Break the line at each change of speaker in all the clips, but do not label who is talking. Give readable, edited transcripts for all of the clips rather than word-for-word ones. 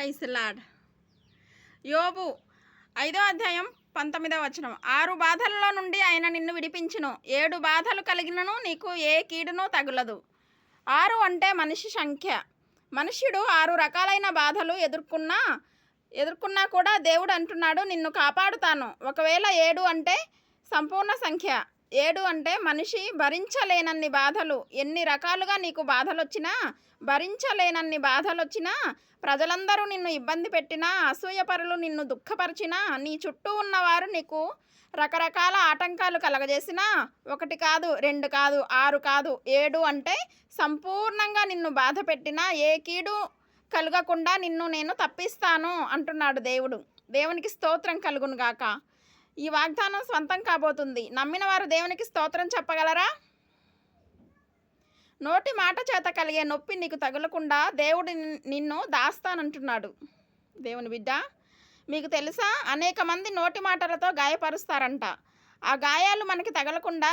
Praise lord. యోబు 5వ అధ్యాయం 19వ వచనం. 6 బాధలలో నుండి ఆయన నిన్ను విడిపించును, 7 బాధలు కలిగినను నీకు ఏ కీడును తగులదు. 6 అంటే మనిషి సంఖ్య. మనుష్యుడు 6 రకాలైన బాధలు ఎదుర్కొన్నా కూడా దేవుడు అంటున్నాడు, నిన్ను కాపాడుతాను. ఒకవేళ 7 అంటే సంపూర్ణ సంఖ్య. 7 అంటే మనిషి భరించలేనన్ని బాధలు. ఎన్ని రకాలుగా నీకు బాధలొచ్చినా, భరించలేనన్ని బాధలొచ్చినా, ప్రజలందరూ నిన్ను ఇబ్బంది పెట్టినా, అసూయపరులు నిన్ను దుఃఖపరిచినా, నీ చుట్టూ ఉన్నవారు నీకు రకరకాల ఆటంకాలు కలగజేసినా, 1 కాదు, 2 కాదు, 6 కాదు, 7 అంటే సంపూర్ణంగా నిన్ను బాధ పెట్టినా ఏ కీడు కలగకుండా నిన్ను నేను తప్పిస్తాను అంటున్నాడు దేవుడు. దేవునికి స్తోత్రం కలుగును గాక. ఈ వాగ్దానం స్వంతం కాబోతుంది. నమ్మిన వారు దేవునికి స్తోత్రం చెప్పగలరా? నోటి మాట చేత కలిగే నొప్పి నీకు తగలకుండా దేవుడు నిన్ను దాస్తానంటున్నాడు. దేవుని బిడ్డ, మీకు తెలుసా, అనేక మంది నోటి మాటలతో గాయపరుస్తారంట. ఆ గాయాలు మనకి తగలకుండా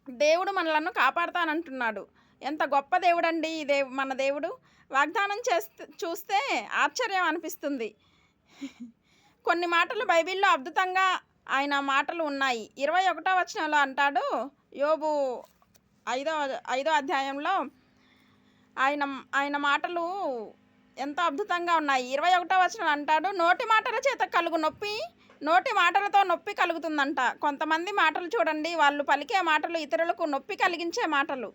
దేవుడు మనలను కాపాడుతానంటున్నాడు. ఎంత గొప్ప దేవుడండి ఈ మన దేవుడు. వాగ్దానం చూస్తే ఆశ్చర్యం అనిపిస్తుంది. కొన్ని మాటలు బైబిల్లో అద్భుతంగా ఆయన మాటలు ఉన్నాయి. 21వ వచనంలో అంటాడు, యోబు 5వ అధ్యాయంలో ఆయన మాటలు ఎంతో అద్భుతంగా ఉన్నాయి. 21వ వచనం అంటాడు, నోటి మాటల చేత కలుగు నొప్పి, నోటి మాటలతో నొప్పి కలుగుతుందంట. కొంతమంది మాటలు చూడండి, వాళ్ళు పలికే మాటలు ఇతరులకు నొప్పి కలిగించే మాటలు.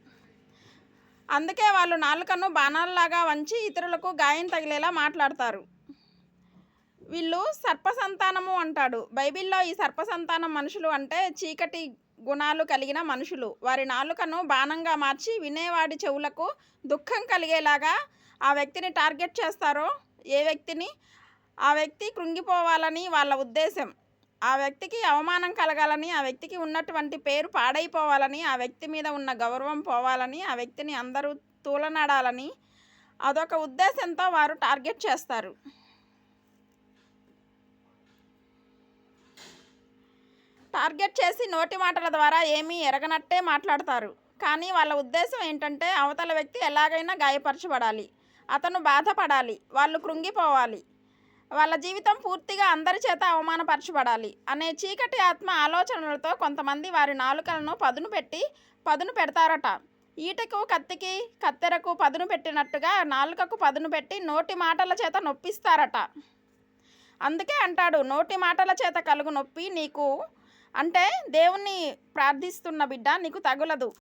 అందుకే వాళ్ళు నాలుకను బాణాల్లాగా వంచి ఇతరులకు గాయం తగిలేలా మాట్లాడతారు. వీళ్ళు సర్పసంతానము అంటాడు. బైబిల్లో ఈ సర్పసంతానం మనుషులు అంటే చీకటి గుణాలు కలిగిన మనుషులు. వారి నాలుకను బాణంగా మార్చి వినేవాడి చెవులకు దుఃఖం కలిగేలాగా ఆ వ్యక్తిని టార్గెట్ చేస్తారో, ఏ వ్యక్తిని, ఆ వ్యక్తి కృంగిపోవాలని వాళ్ళ ఉద్దేశం. ఆ వ్యక్తికి అవమానం కలగాలని, ఆ వ్యక్తికి ఉన్నటువంటి పేరు పాడైపోవాలని, ఆ వ్యక్తి మీద ఉన్న గౌరవం పోవాలని, ఆ వ్యక్తిని అందరూ తూలనాడాలని, అదొక ఉద్దేశంతో వారు టార్గెట్ చేస్తారు. టార్గెట్ చేసి నోటి మాటల ద్వారా ఏమీ ఎరగనట్టే మాట్లాడతారు. కానీ వాళ్ళ ఉద్దేశం ఏంటంటే అవతల వ్యక్తి ఎలాగైనా గాయపరచబడాలి, అతను బాధపడాలి, వాళ్ళు కృంగిపోవాలి, వాళ్ళ జీవితం పూర్తిగా అందరి చేత అవమానపరచబడాలి అనే చీకటి ఆత్మ ఆలోచనలతో కొంతమంది వారి నాలుకలను పదును పెడతారట. ఈటకు కత్తికి కత్తెరకు పదును పెట్టినట్టుగా నాలుకకు పదును పెట్టి నోటి మాటల చేత నొప్పిస్తారట. అందుకే అంటాడు, నోటి మాటల చేత కలుగు నొప్పి నీకు, అంటే దేవుణ్ణి ప్రార్థిస్తున్న బిడ్డ, నీకు తగులదు.